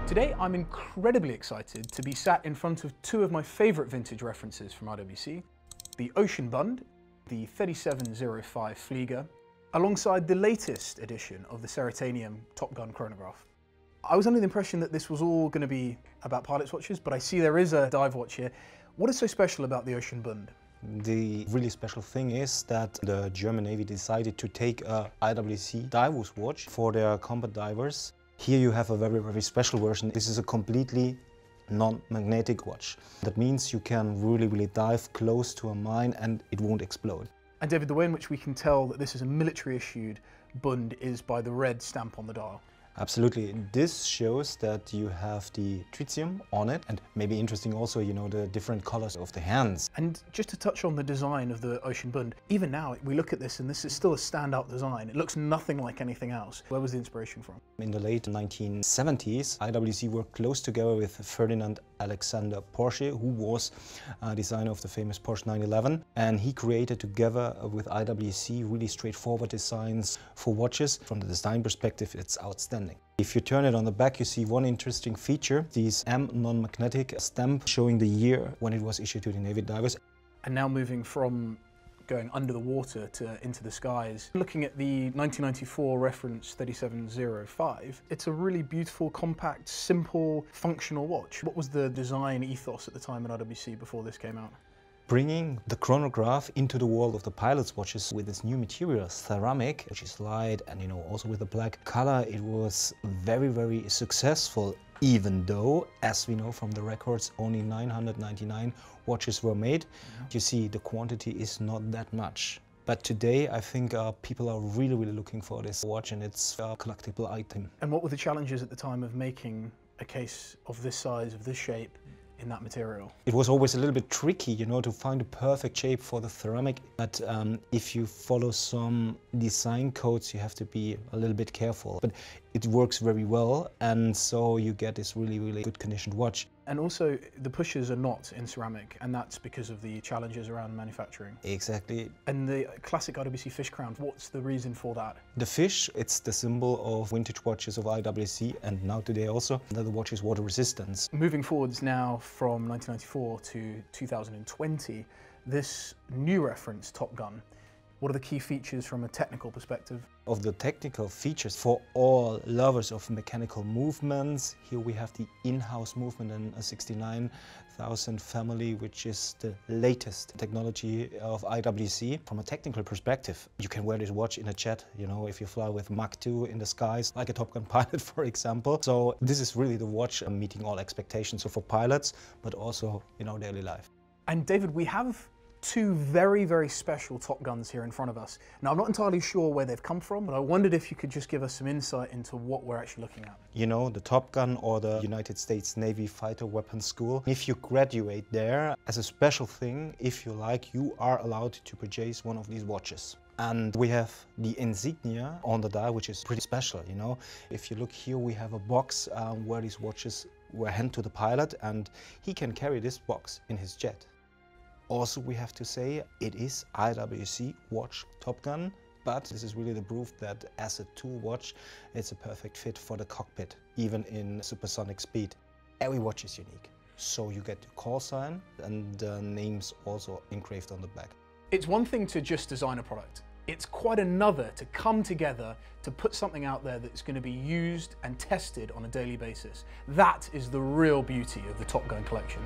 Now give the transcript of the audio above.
Today I'm incredibly excited to be sat in front of two of my favourite vintage references from IWC, the Ocean Bund, the 3705 Flieger, alongside the latest edition of the Ceritanium Top Gun Chronograph. I was under the impression that this was all going to be about pilot's watches, but I see there is a dive watch here. What is so special about the Ocean Bund? The really special thing is that the German Navy decided to take a IWC diver's watch for their combat divers. Here you have a very, very special version. This is a completely non-magnetic watch. That means you can really dive close to a mine and it won't explode. And David, the way in which we can tell that this is a military-issued Bund is by the red stamp on the dial. Absolutely. This shows that you have the tritium on it, and maybe interesting also, you know, the different colors of the hands. And just to touch on the design of the Ocean Bund, even now we look at this and this is still a standout design. It looks nothing like anything else. Where was the inspiration from? In the late 1970s, IWC worked close together with Ferdinand Alexander Porsche, who was a designer of the famous Porsche 911, and he created together with IWC really straightforward designs for watches. From the design perspective, it's outstanding. If you turn it on the back, you see one interesting feature, this M non-magnetic stamp showing the year when it was issued to the Navy divers. And now moving from going under the water to into the skies, looking at the 1994 reference 3705, it's a really beautiful, compact, simple, functional watch. What was the design ethos at the time at IWC before this came out? Bringing the chronograph into the world of the pilot's watches with its new material, ceramic, which is light and, you know, also with the black color, it was very successful, even though, as we know from the records, only 999 watches were made. You see, the quantity is not that much. But today, I think people are really looking for this watch, and it's a collectible item. And what were the challenges at the time of making a case of this size, of this shape, in that material? It was always a little bit tricky, you know, to find a perfect shape for the ceramic. But if you follow some design codes, you have to be a little bit careful. But it works very well, and so you get this really good conditioned watch. And also, the pushers are not in ceramic, and that's because of the challenges around manufacturing. Exactly. And the classic IWC fish crown, what's the reason for that? The fish, it's the symbol of vintage watches of IWC, and now today also, that the watch is water resistant. Moving forwards now from 1994 to 2020, this new reference, Top Gun, what are the key features from a technical perspective? Of the technical features for all lovers of mechanical movements, here we have the in-house movement in a 69,000 family, which is the latest technology of IWC. From a technical perspective, you can wear this watch in a jet, you know, if you fly with Mach 2 in the skies, like a Top Gun pilot, for example. So this is really the watch meeting all expectations, so for pilots, but also, you know, daily life. And David, we have two very special Top Guns here in front of us. Now, I'm not entirely sure where they've come from, but I wondered if you could just give us some insight into what we're actually looking at. You know, the Top Gun, or the United States Navy Fighter Weapons School, if you graduate there, as a special thing, if you like, you are allowed to purchase one of these watches. And we have the insignia on the dial, which is pretty special, you know. If you look here, we have a box where these watches were handed to the pilot, and he can carry this box in his jet. Also, we have to say, it is IWC watch Top Gun, but this is really the proof that as a tool watch, it's a perfect fit for the cockpit, even in supersonic speed. Every watch is unique, so you get the call sign and the names also engraved on the back. It's one thing to just design a product. It's quite another to come together to put something out there that's going to be used and tested on a daily basis. That is the real beauty of the Top Gun collection.